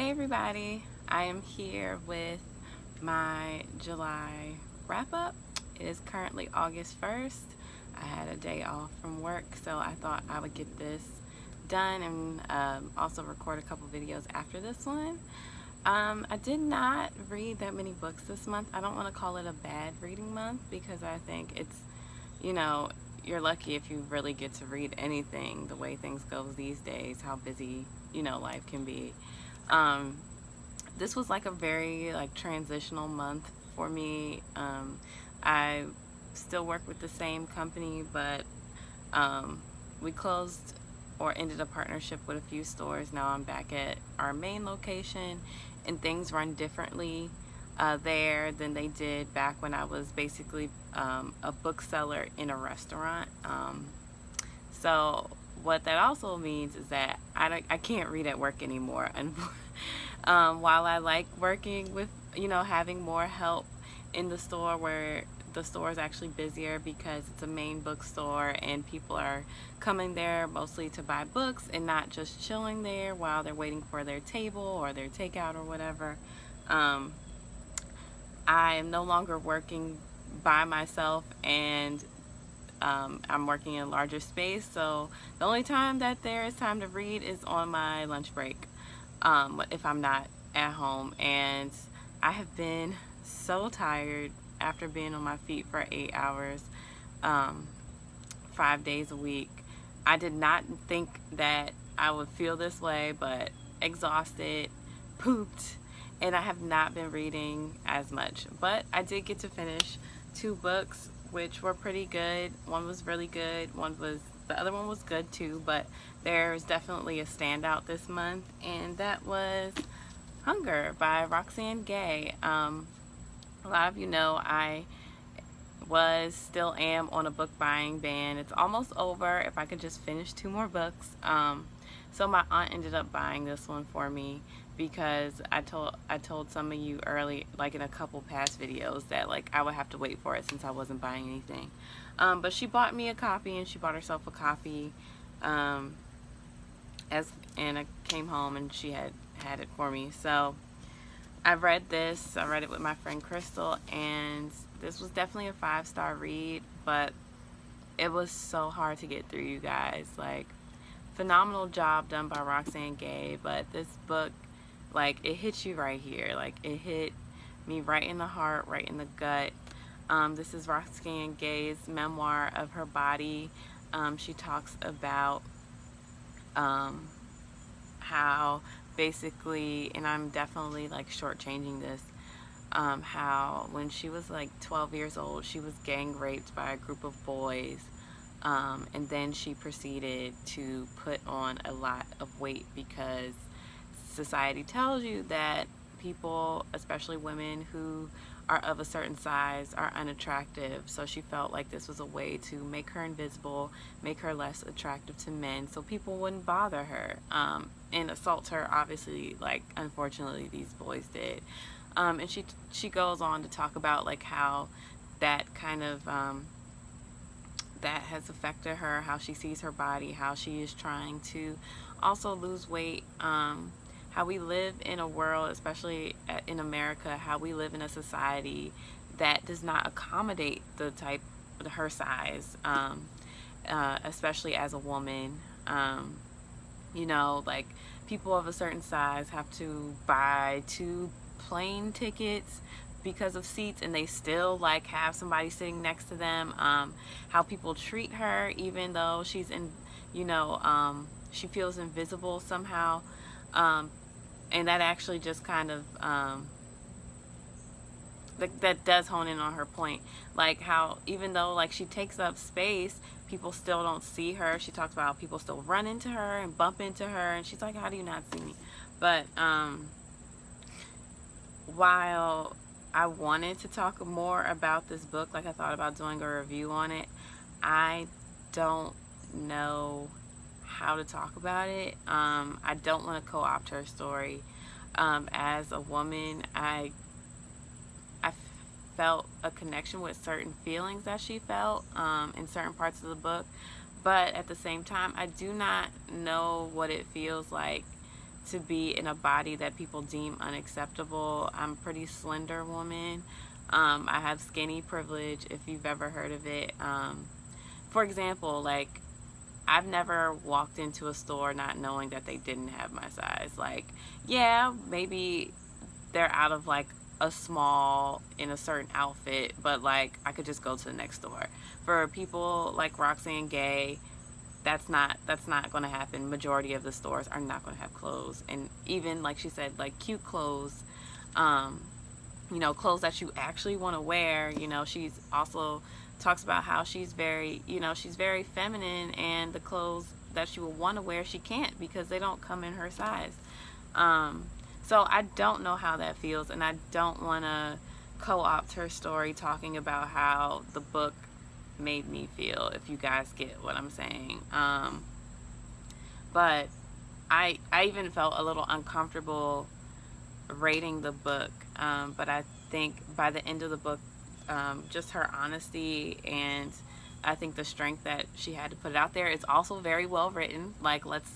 Hey everybody, I am here with my July wrap up. It is currently August 1st. I had a day off from work, so I thought I would get this done and also record a couple videos after this one. I did not read that many books this month. I don't want to call it a bad reading month because I think it's, you know, you're lucky if you really get to read anything the way things go these days, how busy, life can be. Um, this was like a very transitional month for me. I still work with the same company, but um, we closed or ended a partnership with a few stores. Now I'm back at our main location, and things run differently there than they did back when I was basically a bookseller in a restaurant. So what that also means is that I can't read at work anymore. And while I like working with, having more help in the store where the store is actually busier because it's a main bookstore and people are coming there mostly to buy books and not just chilling there while they're waiting for their table or their takeout or whatever. Um, I am no longer working by myself, and I'm working in a larger space, so the only time that there is time to read is on my lunch break, if I'm not at home. And I have been so tired after being on my feet for 8 hours, um, 5 days a week. I did not think that I would feel this way, but exhausted, pooped, and I have not been reading as much. But I did get to finish 2 books, which were pretty good. One was really good. The other one was good too, but there's definitely a standout this month, and that was Hunger by Roxane Gay. A lot of you know I still am on a book buying ban. It's almost over. If I could just finish 2 more books. So my aunt ended up buying this one for me because I told some of you early, like in a couple past videos, that I would have to wait for it since I wasn't buying anything. But she bought me a copy, and she bought herself a copy. Um, and I came home and she had it for me. So I read this. I read it with my friend Crystal, and this was definitely a 5-star read, but it was so hard to get through, you guys. Phenomenal job done by Roxane Gay, but this book, it hits you right here. It hit me right in the heart, right in the gut. This is Roxane Gay's memoir of her body. She talks about how basically, and I'm definitely shortchanging this, how when she was 12 years old, she was gang raped by a group of boys, and then she proceeded to put on a lot of weight because society tells you that people, especially women who are of a certain size, are unattractive. So she felt like this was a way to make her invisible, make her less attractive to men, so people wouldn't bother her and assault her. Obviously, unfortunately, these boys did. And she goes on to talk about how that kind of that has affected her, how she sees her body, how she is trying to also lose weight, how we live in a world, especially in America, how we live in a society that does not accommodate her size, especially as a woman. People of a certain size have to buy 2 plane tickets because of seats, and they still have somebody sitting next to them. How people treat her, even though she's in, she feels invisible somehow. And that actually just kind of that does hone in on her point, how even though she takes up space, people still don't see her. She talks about how people still run into her and bump into her, and she's like, how do you not see me? But while I wanted to talk more about this book, I thought about doing a review on it, I don't know how to talk about it. I don't want to co-opt her story. As a woman, I felt a connection with certain feelings that she felt in certain parts of the book, but at the same time, I do not know what it feels like to be in a body that people deem unacceptable. I'm a pretty slender woman. I have skinny privilege, if you've ever heard of it. For example, like, I've never walked into a store not knowing that they didn't have my size. Like, yeah, maybe they're out of like a small in a certain outfit, but like I could just go to the next store. For people like Roxane Gay, that's not going to happen. Majority of the stores are not going to have clothes, and even like she said, like cute clothes, you know, clothes that you actually want to wear. You know, she's also talks about how she's very, you know, she's very feminine, and the clothes that she would want to wear she can't because they don't come in her size. So I don't know how that feels, and I don't want to co-opt her story talking about how the book made me feel, if you guys get what I'm saying. But I even felt a little uncomfortable rating the book, but I think by the end of the book, just her honesty, and I think the strength that she had to put it out there. It's also very well written. Like, let's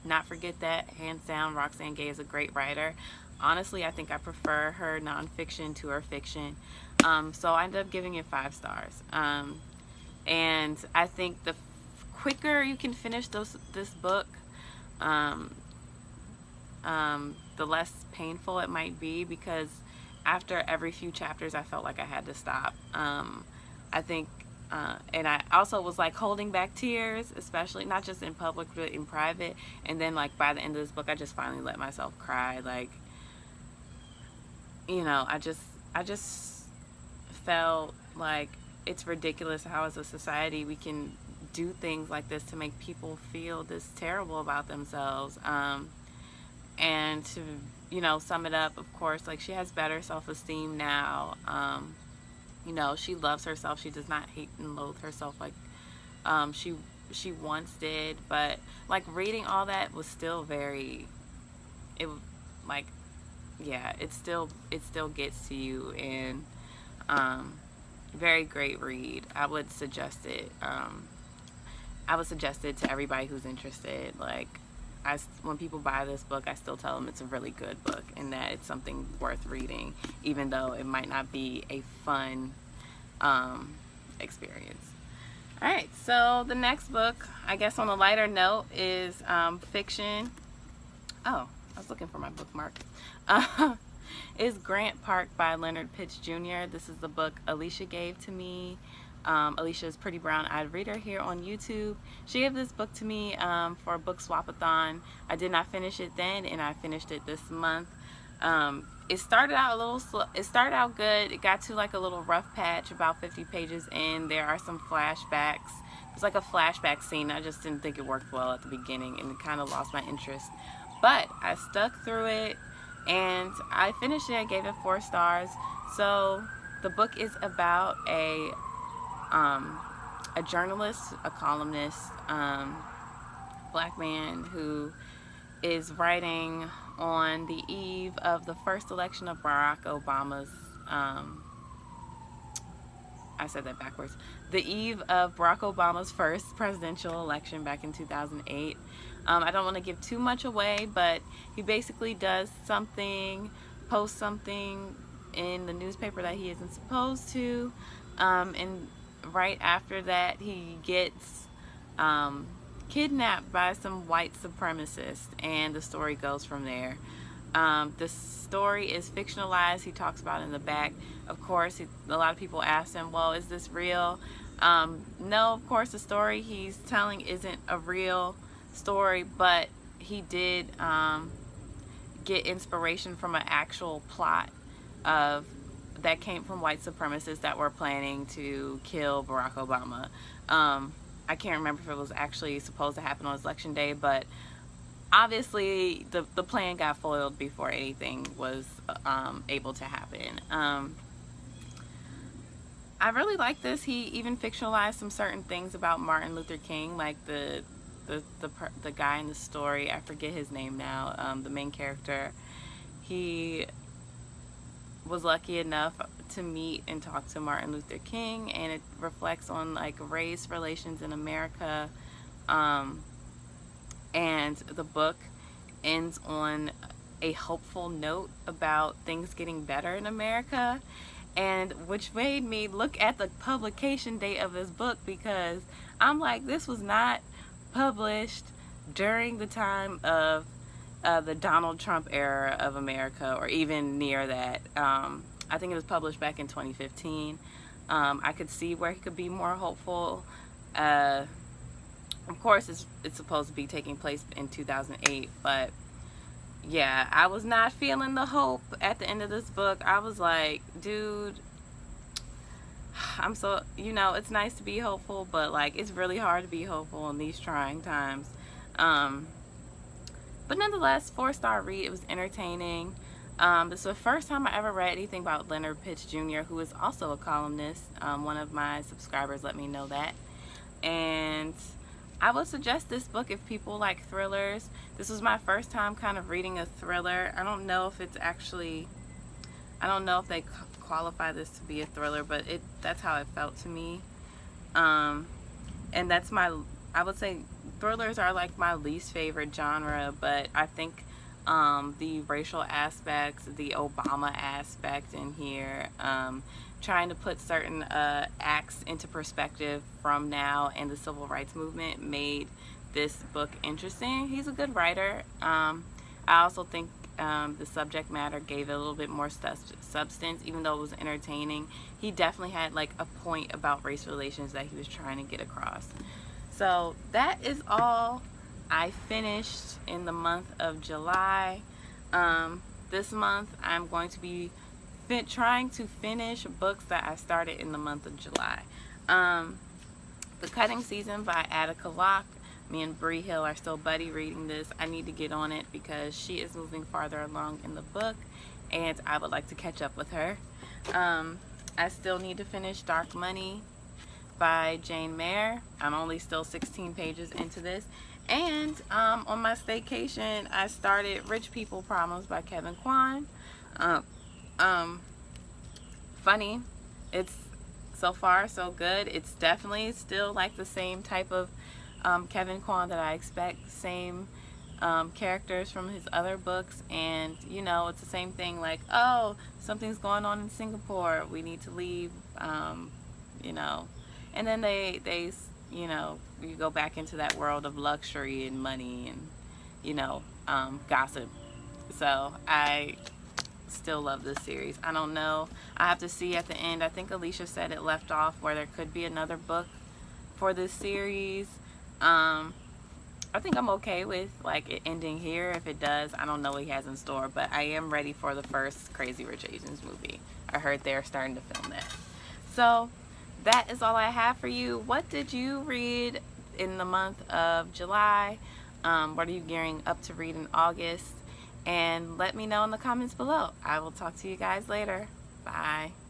not forget that. Hands down, Roxane Gay is a great writer. Honestly, I think I prefer her nonfiction to her fiction. So I ended up giving it 5 stars. And I think the quicker you can finish this book, the less painful it might be, because after every few chapters I felt like I had to stop. I think and I also was like holding back tears, especially not just in public but in private. And then like by the end of this book I just finally let myself cry. Like, you know, I just felt like it's ridiculous how as a society we can do things like this to make people feel this terrible about themselves. And to, you know, sum it up, of course, like, she has better self-esteem now. You know, she loves herself. She does not hate and loathe herself like she once did. But like, reading all that was still very, it like, yeah, it still gets to you. And very great read. I would suggest it. I would suggest it to everybody who's interested. Like, when people buy this book, I still tell them it's a really good book and that it's something worth reading, even though it might not be a fun experience. All right, so the next book, I guess on a lighter note, is fiction. Oh, I was looking for my bookmark. Is Grant Park by Leonard Pitts Jr. This is the book Alicia gave to me. Alicia's Pretty Brown Eyed Reader here on YouTube. She gave this book to me for a book swap-a-thon. I did not finish it then, and I finished it this month. It started out a little slow. It started out good. It got to like a little rough patch about 50 pages in. There are some flashbacks. It's like a flashback scene. I just didn't think it worked well at the beginning, and it kind of lost my interest. But I stuck through it, and I finished it. I gave it 4 stars. So the book is about a journalist, a columnist, black man who is writing on the eve of the first election of Barack Obama's, I said that backwards, the eve of Barack Obama's first presidential election back in 2008. I don't want to give too much away, but he basically does something, posts something in the newspaper that he isn't supposed to, and right after that he gets kidnapped by some white supremacists, and the story goes from there. The story is fictionalized. He talks about it in the back. Of course, a lot of people ask him, well, is this real? No, of course the story he's telling isn't a real story, but he did get inspiration from an actual plot that came from white supremacists that were planning to kill Barack Obama. I can't remember if it was actually supposed to happen on his election day, but obviously the plan got foiled before anything was able to happen. I really like this. He even fictionalized some certain things about Martin Luther King, like the guy in the story. I forget his name now. The main character. He was lucky enough to meet and talk to Martin Luther King, and it reflects on like race relations in America. And the book ends on a hopeful note about things getting better in America, and which made me look at the publication date of this book, because I'm like, this was not published during the time of the Donald Trump era of America, or even near that. I think it was published back in 2015. I could see where he could be more hopeful. Of course, it's supposed to be taking place in 2008, but yeah, I was not feeling the hope at the end of this book. I was like, dude, I'm so, it's nice to be hopeful, but like, it's really hard to be hopeful in these trying times. But nonetheless, 4-star read. It was entertaining. This is the first time I ever read anything about Leonard Pitts Jr., who is also a columnist. One of my subscribers let me know that. And I would suggest this book if people like thrillers. This was my first time kind of reading a thriller. I don't know if it's actually, I don't know if they qualify this to be a thriller, but that's how it felt to me. And that's I would say thrillers are like my least favorite genre, but I think the racial aspects, the Obama aspect in here, trying to put certain acts into perspective from now and the civil rights movement made this book interesting. He's a good writer. I also think the subject matter gave it a little bit more substance, even though it was entertaining. He definitely had like a point about race relations that he was trying to get across. So that is all I finished in the month of July. This month I'm going to be trying to finish books that I started in the month of July. The Cutting Season by Attica Locke. Me and Bree Hill are still buddy reading this. I need to get on it because she is moving farther along in the book and I would like to catch up with her. I still need to finish Dark Money by Jane Mayer. I'm only still 16 pages into this. And on my staycation, I started Rich People Problems by Kevin Kwan. Funny. It's so far so good. It's definitely still like the same type of Kevin Kwan that I expect. Same characters from his other books, and it's the same thing, like, oh, something's going on in Singapore, we need to leave, and then they you go back into that world of luxury and money and gossip. So I still love this series. I don't know, I have to see at the end. I think Alicia said it left off where there could be another book for this series. I think I'm okay with like it ending here. If it does, I don't know what he has in store, but I am ready for the first Crazy Rich Asians movie. I heard they're starting to film that. So that is all I have for you. What did you read in the month of July? What are you gearing up to read in August? And let me know in the comments below. I will talk to you guys later. Bye.